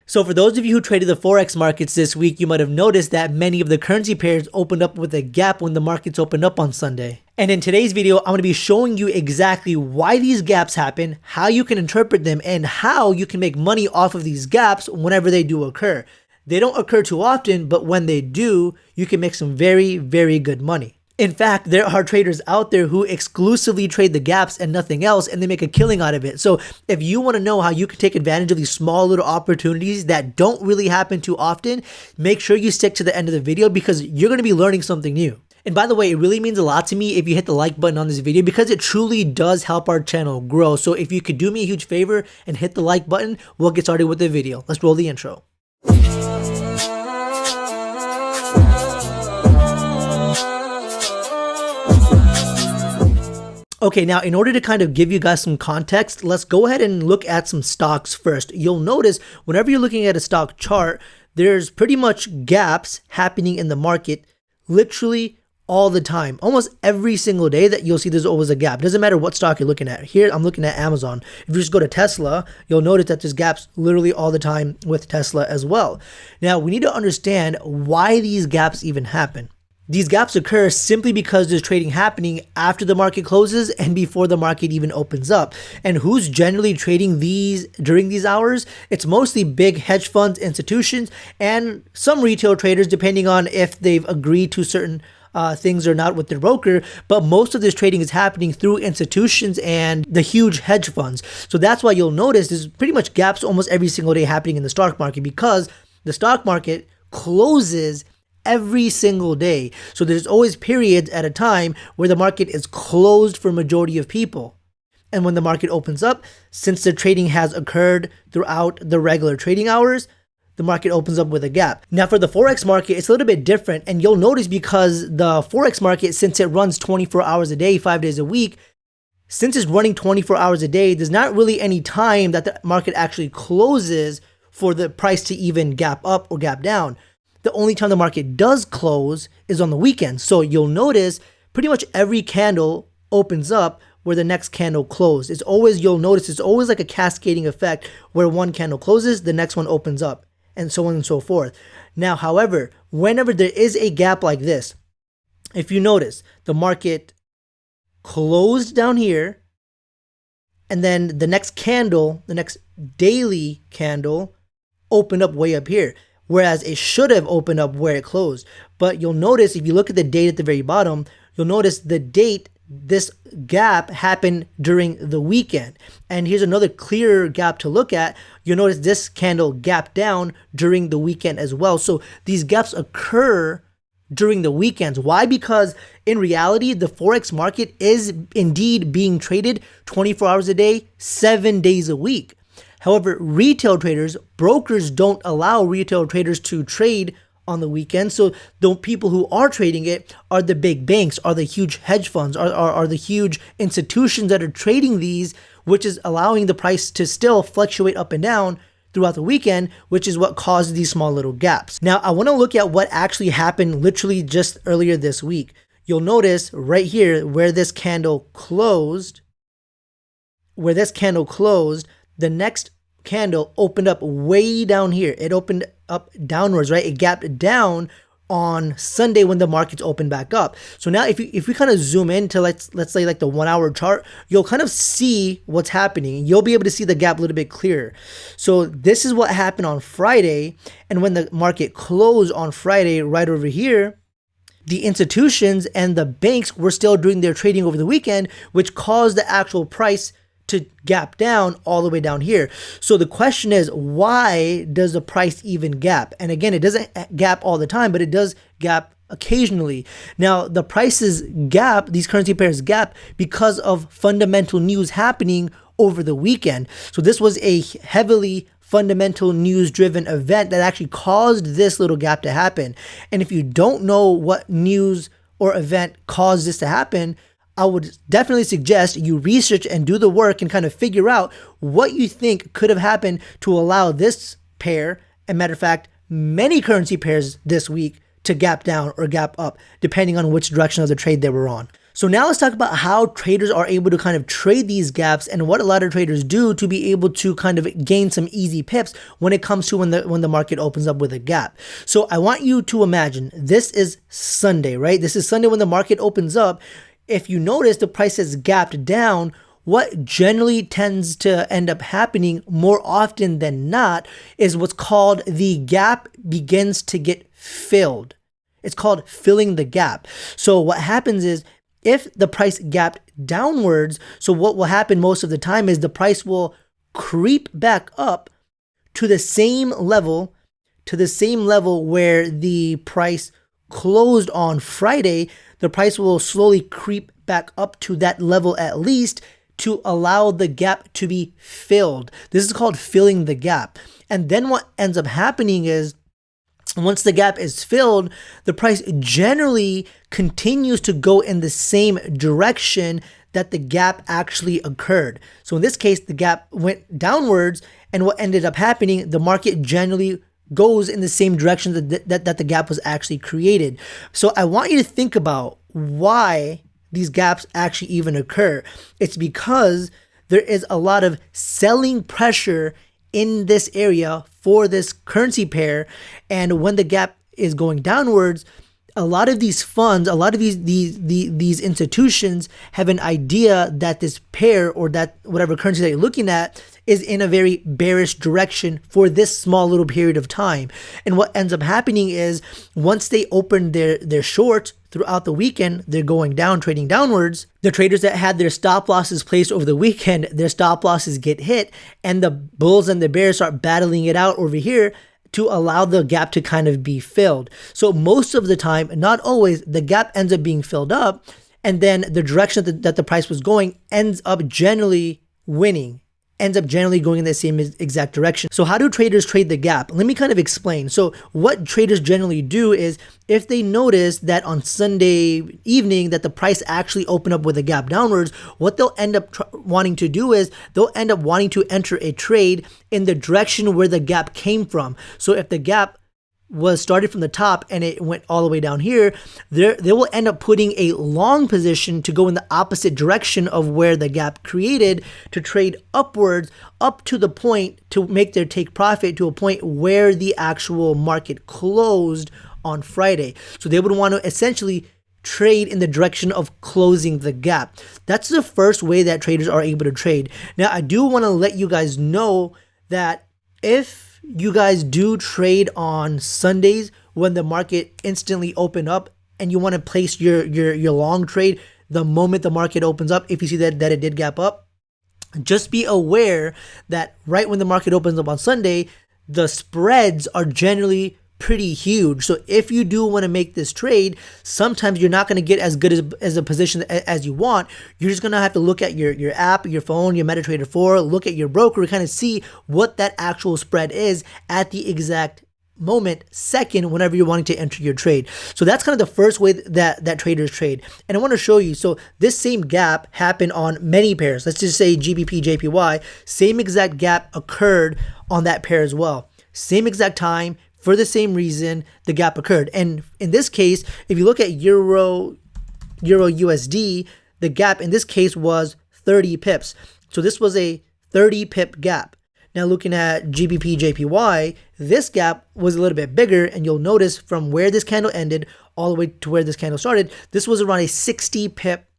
So for those of you who traded the Forex markets this week, you might have noticed that many of the currency pairs opened up with a gap when the markets opened up on Sunday. And in today's video, I'm going to be showing you exactly why these gaps happen, how you can interpret them, and how you can make money off of these gaps whenever they do occur. They don't occur too often, but when they do, you can make some very, very good money. In fact, there are traders out there who exclusively trade the gaps and nothing else, and they make a killing out of it. So if you want to know how you can take advantage of these small little opportunities that don't really happen too often, make sure you stick to the end of the video because you're going to be learning something new. And by the way, it really means a lot to me if you hit the like button on this video because it truly does help our channel grow. So if you could do me a huge favor and hit the like button, we'll get started with the video. Let's roll the intro. Okay, now in order to kind of give you guys some context, let's go ahead and look at some stocks first. You'll notice whenever you're looking at a stock chart, there's pretty much gaps happening in the market literally all the time. Almost every single day that you'll see there's always a gap. It doesn't matter what stock you're looking at. Here, I'm looking at Amazon. If you just go to Tesla, you'll notice that there's gaps literally all the time with Tesla as well. Now, we need to understand why these gaps even happen. These gaps occur simply because there's trading happening after the market closes and before the market even opens up. And who's generally trading these during these hours? It's mostly big hedge funds, institutions, and some retail traders, depending on if they've agreed to certain things or not with their broker. But most of this trading is happening through institutions and the huge hedge funds. So that's why you'll notice there's pretty much gaps almost every single day happening in the stock market because the stock market closes every single day. So there's always periods at a time where the market is closed for majority of people. And when the market opens up, since the trading has occurred throughout the regular trading hours, the market opens up with a gap. Now for the Forex market, it's a little bit different. And you'll notice because the Forex market, since it runs 24 hours a day, 5 days a week, since it's running 24 hours a day, there's not really any time that the market actually closes for the price to even gap up or gap down. The only time the market does close is on the weekend. So you'll notice pretty much every candle opens up where the next candle closed. You'll notice it's always like a cascading effect where one candle closes, the next one opens up, and so on and so forth. Now, however, whenever there is a gap like this, if you notice the market closed down here, and then the next candle, the next daily candle opened up way up here. Whereas it should have opened up where it closed. But you'll notice if you look at the date at the very bottom, you'll notice the date, this gap happened during the weekend. And here's another clearer gap to look at. You'll notice this candle gapped down during the weekend as well. So these gaps occur during the weekends. Why? Because in reality, the Forex market is indeed being traded 24 hours a day, 7 days a week. However, retail traders, brokers don't allow retail traders to trade on the weekend. So the people who are trading it are the big banks, are the huge hedge funds, are the huge institutions that are trading these, which is allowing the price to still fluctuate up and down throughout the weekend, which is what causes these small little gaps. Now, I want to look at what actually happened literally just earlier this week. You'll notice right here where this candle closed, the next candle opened up way down here. It opened up downwards, right? It gapped down on Sunday when the markets opened back up. So now if we kind of zoom into let's say like the 1 hour chart, you'll kind of see what's happening. You'll be able to see the gap a little bit clearer. So this is what happened on Friday. And when the market closed on Friday right over here, the institutions and the banks were still doing their trading over the weekend, which caused the actual price to gap down all the way down here. So the question is, why does the price even gap? And again, it doesn't gap all the time, but it does gap occasionally. Now, the prices gap, these currency pairs gap because of fundamental news happening over the weekend. So this was a heavily fundamental news driven event that actually caused this little gap to happen. And if you don't know what news or event caused this to happen, I would definitely suggest you research and do the work and kind of figure out what you think could have happened to allow this pair, and matter of fact, many currency pairs this week to gap down or gap up, depending on which direction of the trade they were on. So now let's talk about how traders are able to kind of trade these gaps and what a lot of traders do to be able to kind of gain some easy pips when it comes to when the market opens up with a gap. So I want you to imagine this is Sunday, right? This is Sunday when the market opens up. If you notice the price has gapped down, what generally tends to end up happening more often than not is what's called the gap begins to get filled. It's called filling the gap. So what happens is if the price gapped downwards, so what will happen most of the time is the price will creep back up to the same level where the price closed on Friday. The price will slowly creep back up to that level at least to allow the gap to be filled. This is called filling the gap. And then what ends up happening is once the gap is filled, the price generally continues to go in the same direction that the gap actually occurred. So in this case, the gap went downwards, and what ended up happening, the market generally goes in the same direction that the gap was actually created. So I want you to think about why these gaps actually even occur. It's because there is a lot of selling pressure in this area for this currency pair, and when the gap is going downwards, a lot of these funds, a lot of these institutions have an idea that this pair or that whatever currency that you're looking at is in a very bearish direction for this small little period of time. And what ends up happening is once they open their shorts throughout the weekend, they're going down, trading downwards. The traders that had their stop losses placed over the weekend, their stop losses get hit, and the bulls and the bears start battling it out over here to allow the gap to kind of be filled. So most of the time, not always, the gap ends up being filled up, and then the direction that the price was going ends up generally winning, ends up generally going in the same exact direction. So how do traders trade the gap? Let me kind of explain. So what traders generally do is if they notice that on Sunday evening that the price actually opened up with a gap downwards, what they'll end up wanting to do is they'll end up wanting to enter a trade in the direction where the gap came from. So if the gap was started from the top and it went all the way down here, they will end up putting a long position to go in the opposite direction of where the gap created to trade upwards up to the point to make their take profit to a point where the actual market closed on Friday. So they would want to essentially trade in the direction of closing the gap. That's the first way that traders are able to trade. Now, I do want to let you guys know that if you guys do trade on Sundays when the market instantly open up and you want to place your long trade the moment the market opens up, if you see that it did gap up, just be aware that right when the market opens up on Sunday, the spreads are generally pretty huge. So if you do want to make this trade, sometimes you're not going to get as good as a position as you want. You're just going to have to look at your app, your phone, your MetaTrader 4, look at your broker, kind of see what that actual spread is at the exact second, whenever you're wanting to enter your trade. So that's kind of the first way that traders trade. And I want to show you, so this same gap happened on many pairs. Let's just say GBP, JPY, same exact gap occurred on that pair as well. Same exact time, for the same reason the gap occurred. And in this case, if you look at Euro USD, the gap in this case was 30 pips. So this was a 30 pip gap. Now looking at GBP JPY, this gap was a little bit bigger, and you'll notice from where this candle ended all the way to where this candle started, this was around a 60 pip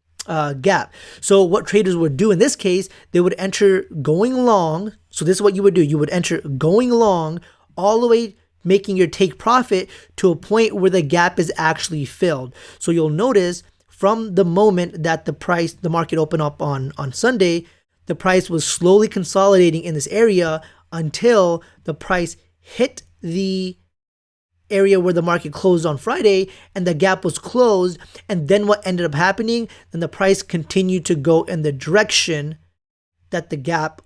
gap. So what traders would do in this case, they would enter going long. So this is what you would do. You would enter going long all the way making your take profit to a point where the gap is actually filled. So you'll notice from the moment that the market opened up on Sunday, the price was slowly consolidating in this area until the price hit the area where the market closed on Friday and the gap was closed. And then what ended up happening, then the price continued to go in the direction that the gap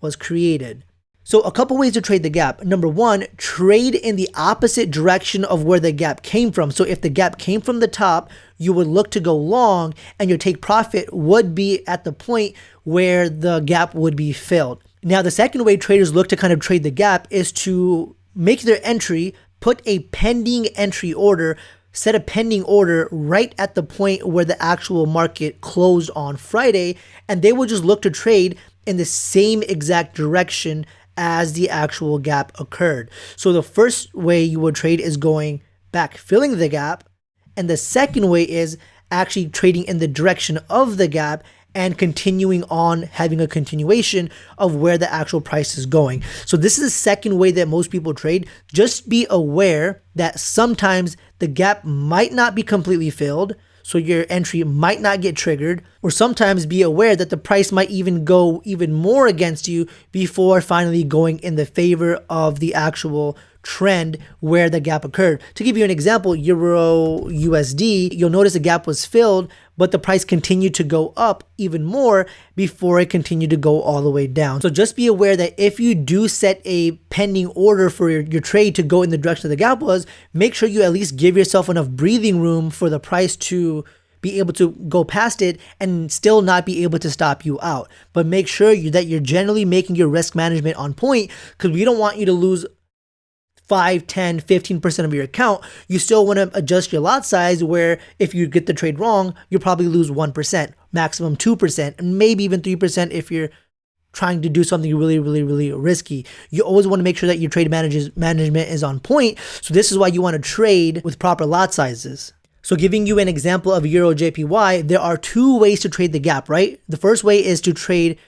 was created. So a couple ways to trade the gap. Number one, trade in the opposite direction of where the gap came from. So if the gap came from the top, you would look to go long and your take profit would be at the point where the gap would be filled. Now, the second way traders look to kind of trade the gap is to make their entry, put a pending entry order set a pending order right at the point where the actual market closed on Friday, and they will just look to trade in the same exact direction as the actual gap occurred. So the first way you would trade is going back, filling the gap, and the second way is actually trading in the direction of the gap and continuing on having a continuation of where the actual price is going. So this is the second way that most people trade. Just be aware that sometimes the gap might not be completely filled, so your entry might not get triggered, or sometimes be aware that the price might even go even more against you before finally going in the favor of the actual trend where the gap occurred. To give you an example, Euro USD, you'll notice the gap was filled, but the price continued to go up even more before it continued to go all the way down. So just be aware that if you do set a pending order for your trade to go in the direction the gap was, make sure you at least give yourself enough breathing room for the price to be able to go past it and still not be able to stop you out. But make sure that you're generally making your risk management on point, because we don't want you to lose 5, 10, 15% of your account. You still want to adjust your lot size, where if you get the trade wrong, you'll probably lose 1%, maximum 2%, and maybe even 3% if you're trying to do something really, really, really risky. You always want to make sure that your trade management is on point. So this is why you want to trade with proper lot sizes. So giving you an example of Euro JPY, there are two ways to trade the gap, right? The first way is to trade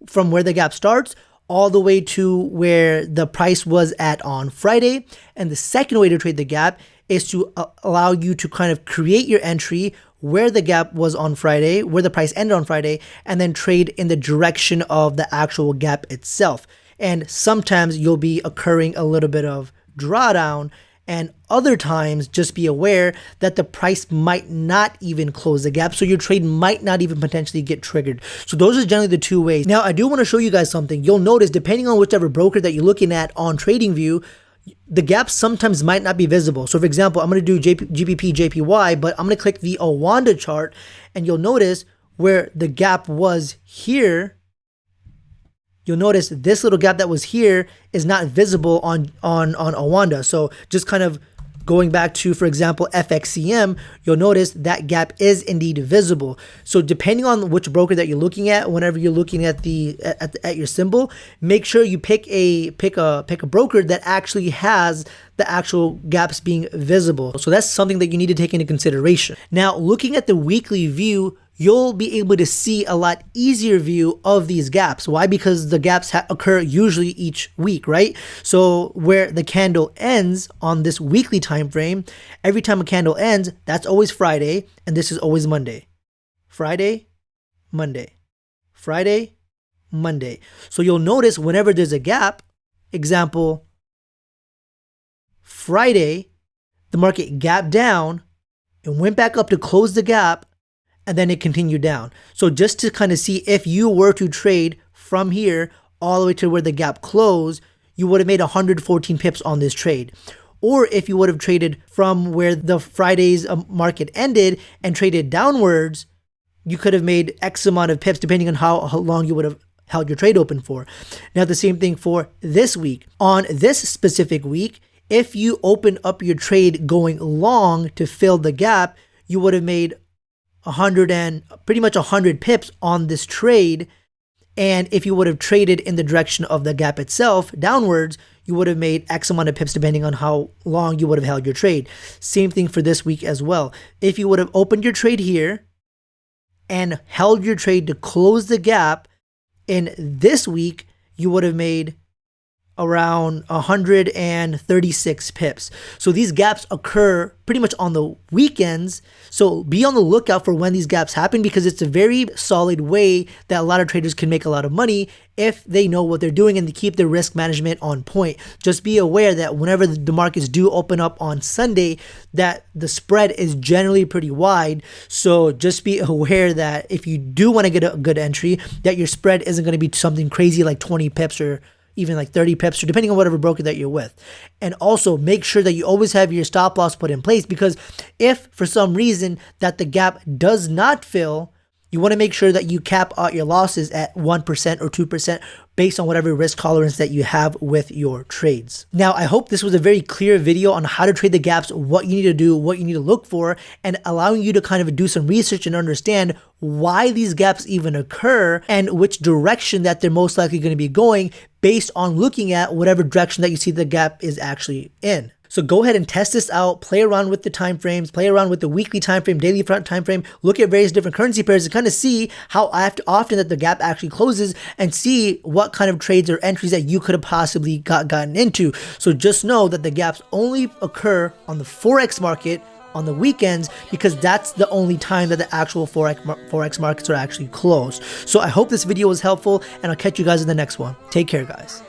from where the gap starts all the way to where the price was at on Friday. And the second way to trade the gap is to allow you to kind of create your entry where the gap was on Friday, where the price ended on Friday, and then trade in the direction of the actual gap itself. And sometimes you'll be occurring a little bit of drawdown, and other times just be aware that the price might not even close the gap, so your trade might not even potentially get triggered. So those are generally the two ways. Now I do want to show you guys something. You'll notice, depending on whichever broker that you're looking at on TradingView, the gaps sometimes might not be visible. So for example, I'm going to do GBP JPY, but I'm going to click the Owanda chart, and you'll notice where the gap was here. You'll notice this little gap that was here is not visible on Owanda. So just kind of going back to, for example, FXCM, you'll notice that gap is indeed visible. So depending on which broker that you're looking at, whenever you're looking at at your symbol, make sure you pick a broker that actually has the actual gaps being visible. So that's something that you need to take into consideration. Now, looking at the weekly view, you'll be able to see a lot easier view of these gaps. Why? Because the gaps occur usually each week, right? So where the candle ends on this weekly time frame, every time a candle ends, that's always Friday, and this is always Monday. Friday, Monday, Friday, Monday. So you'll notice whenever there's a gap, example, Friday, the market gapped down and went back up to close the gap, and then it continued down. So just to kind of see, if you were to trade from here all the way to where the gap closed, you would have made 114 pips on this trade. Or if you would have traded from where the Friday's market ended and traded downwards, you could have made X amount of pips depending on how long you would have held your trade open for. Now the same thing for this week. On this specific week, if you open up your trade going long to fill the gap, you would have made pretty much 100 pips on this trade. And if you would have traded in the direction of the gap itself downwards, you would have made X amount of pips depending on how long you would have held your trade. Same thing for this week as well. If you would have opened your trade here and held your trade to close the gap in this week, you would have made around 136 pips. So these gaps occur pretty much on the weekends. So be on the lookout for when these gaps happen, because it's a very solid way that a lot of traders can make a lot of money if they know what they're doing and they keep their risk management on point. Just be aware that whenever the markets do open up on Sunday, that the spread is generally pretty wide. So just be aware that if you do want to get a good entry, that your spread isn't going to be something crazy like 20 pips or even like 30 pips, or depending on whatever broker that you're with. And also make sure that you always have your stop loss put in place, because if for some reason that the gap does not fill, You want to make sure that you cap out your losses at 1% or 2% based on whatever risk tolerance that you have with your trades. Now, I hope this was a very clear video on how to trade the gaps, what you need to do, what you need to look for, and allowing you to kind of do some research and understand why these gaps even occur and which direction that they're most likely going to be going based on looking at whatever direction that you see the gap is actually in. So go ahead and test this out, play around with the time frames, play around with the weekly time frame, daily time frame, look at various different currency pairs to kind of see how often that the gap actually closes and see what kind of trades or entries that you could have possibly gotten into. So just know that the gaps only occur on the Forex market on the weekends because that's the only time that the actual Forex markets are actually closed. So I hope this video was helpful and I'll catch you guys in the next one. Take care, guys.